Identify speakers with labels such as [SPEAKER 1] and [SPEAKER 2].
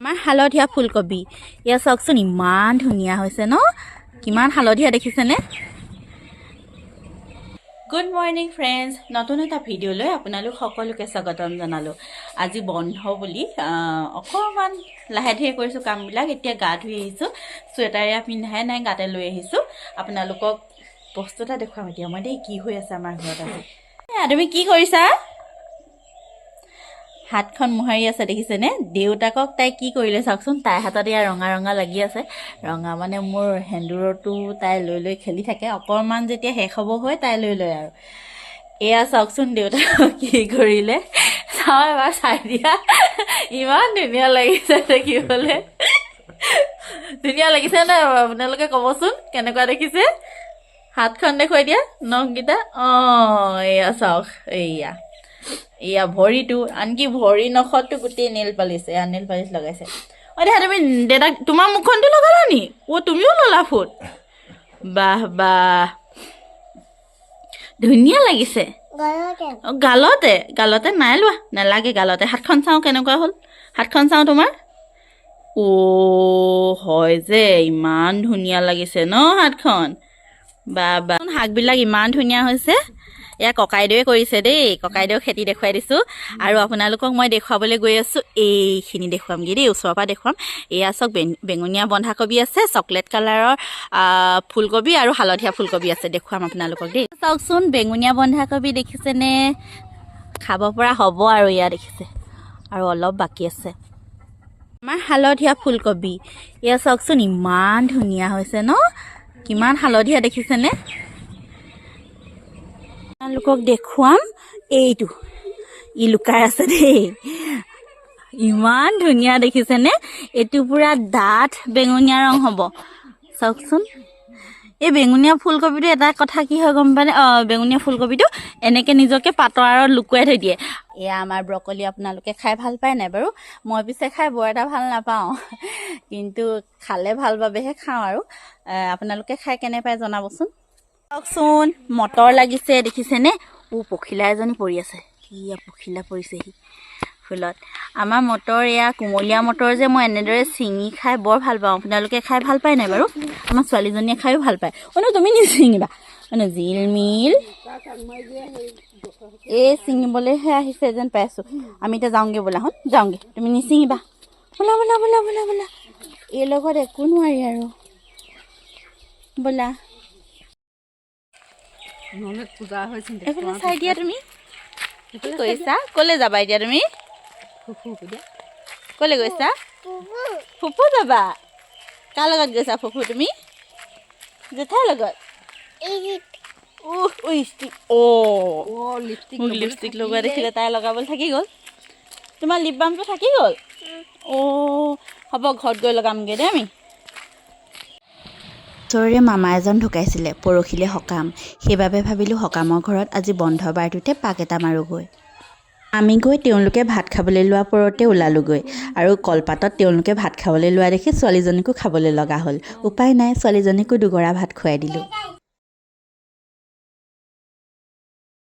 [SPEAKER 1] আমাৰ হালধীয়া ফুলকবি এয়া চাওকচোন ইমান ধুনীয়া হৈছে ন কিমান হালধীয়া দেখিছেনে গুড মৰ্নিং ফ্ৰেণ্ডছ নতুন এটা ভিডিঅ'লৈ আপোনালোক সকলোকে স্বাগতম জনালোঁ আজি বন্ধ বুলি অকণমান লাহে ধীৰে কৰিছোঁ কামবিলাক এতিয়া গা ধুই আহিছোঁ চুৱেটাৰে পিন্ধাই নাই গাতে লৈ আহিছোঁ আপোনালোকক বস্তু এটা দেখুৱাম এতিয়া মই দেই কি হৈ আছে আমাৰ ঘৰত আজি তুমি কি কৰিছা হাতখন মোহাৰি আছে দেখিছেনে দেউতাকক তাই কি কৰিলে চাওকচোন তাইৰ হাতত এয়া ৰঙা ৰঙা লাগি আছে ৰঙা মানে মোৰ সেন্দুৰটো তাই লৈ লৈ খেলি থাকে অকণমান যেতিয়া শেষ হ'ব হয় তাই লৈ লয় আৰু এয়া চাওকচোন দেউতাকক কি কৰিলে চাওঁ এবাৰ চাই দিয়া ইমান ধুনীয়া লাগিছে দেখিবলৈ ধুনীয়া লাগিছে নে আপোনালোকে ক'বচোন কেনেকুৱা দেখিছে হাতখন দেখুৱাই দিয়া নখকেইটা এয়া চাওক এয়া ভৰিটো আনকি ভৰি নখতো গোটেই নেইল পালিছ এয়া নেইল পালিছ লগাইছে দেখা তুমি দেউতাক তোমাৰ মুখখনটো লগালা নি তুমিও ললা ফুট বাহ বাহ ধুনীয়া লাগিছে গালতে নাই লোৱা নালাগে গালতে হাতখন চাওঁ কেনেকুৱা হ'ল হাতখন চাওঁ তোমাৰ হয় যে ইমান ধুনীয়া লাগিছে ন হাতখন বা শাকবিলাক ইমান ধুনীয়া হৈছে এয়া ককাইদেৱে কৰিছে দেই ককাইদেউ খেতি দেখুৱাই দিছোঁ আৰু আপোনালোকক মই দেখুৱাবলৈ গৈ আছোঁ এইখিনি দেখুৱামগৈ দেই ওচৰৰ পৰা দেখুৱাম এয়া চাওক বেঙুনীয়া বন্ধাকবি আছে চকলেট কালাৰৰ ফুলকবি আৰু হালধীয়া ফুলকবি আছে দেখুৱাম আপোনালোকক দেই চাওকচোন বেঙুনীয়া বন্ধাকবি দেখিছেনে খাব পৰা হ'ব আৰু এয়া দেখিছে আৰু অলপ বাকী আছে আমাৰ হালধীয়া ফুলকবি এয়া চাওকচোন ইমান ধুনীয়া হৈছে ন কিমান হালধীয়া দেখিছেনে আপোনালোকক দেখুৱাম এইটো ই লুকাই আছে দেই ইমান ধুনীয়া দেখিছেনে এইটো পুৰা ডাঠ বেঙুনীয়া ৰং হ'ব চাওকচোন এই বেঙুনীয়া ফুলকবিটো এটা কথা কি হয় গম পানে বেঙুনীয়া ফুলকবিটো এনেকৈ নিজকে পাতৰ আঁৰত লুকুৱাই থৈ দিয়ে এয়া আমাৰ ব্ৰকলি আপোনালোকে খাই ভাল পায় নাই বাৰু মই পিছে খাই বৰ এটা ভাল নাপাওঁ কিন্তু খালে ভাল বাবেহে খাওঁ আৰু আপোনালোকে খাই কেনে পায় জনাবচোন চাওকচোন মটৰ লাগিছে দেখিছেনে পখিলা এজনী পৰি আছে এয়া পখিলা পৰিছেহি ফুলত আমাৰ মটৰ এয়া কুমলীয়া মটৰ যে মই এনেদৰে ছিঙি খাই বৰ ভাল পাওঁ আপোনালোকে খাই ভাল পায় নাই বাৰু আমাৰ ছোৱালীজনীয়ে খায়ো ভাল পায় তুমি নিছিঙিবা জিলমিল এই ছিঙিবলৈহে আহিছে যেন পাইছোঁ আমি এতিয়া যাওঁগৈ বোলা যাওঁগৈ তুমি নিছিঙিবা বোলা বোলা বোলা বোলা বোলা এই লগত একো নোৱাৰি আৰু বোলা এইফালে চাই দিয়া তুমি কি কৈছা ক'লৈ যাবা এতিয়া তুমি ক'লৈ গৈছা ফুফু যাবা কাৰ লগত গৈছা ফুফু তুমি জেঠাইৰ লগত মোক লিপষ্টিক লগোৱা দেখিলে তাই লগাবলৈ থাকি গ'ল তোমাৰ লিপ বামটো থাকি গ'ল হ'ব ঘৰত গৈ লগামগৈ দেই আমি ওচৰৰে মামা এজন ঢুকাইছিলে পৰহিলে সকাম সেইবাবে ভাবিলোঁ সকামৰ ঘৰত আজি বন্ধ বাৰটোতে পাক এটা মাৰোঁগৈ আমি গৈ তেওঁলোকে ভাত খাবলৈ লোৱা পৰতে ওলালোগৈ আৰু কলপাতত তেওঁলোকে ভাত খাবলৈ লোৱা দেখি ছোৱালীজনীকো খাবলৈ লগা হ'ল উপায় নাই ছোৱালীজনীকো দুগৰা ভাত খুৱাই দিলোঁ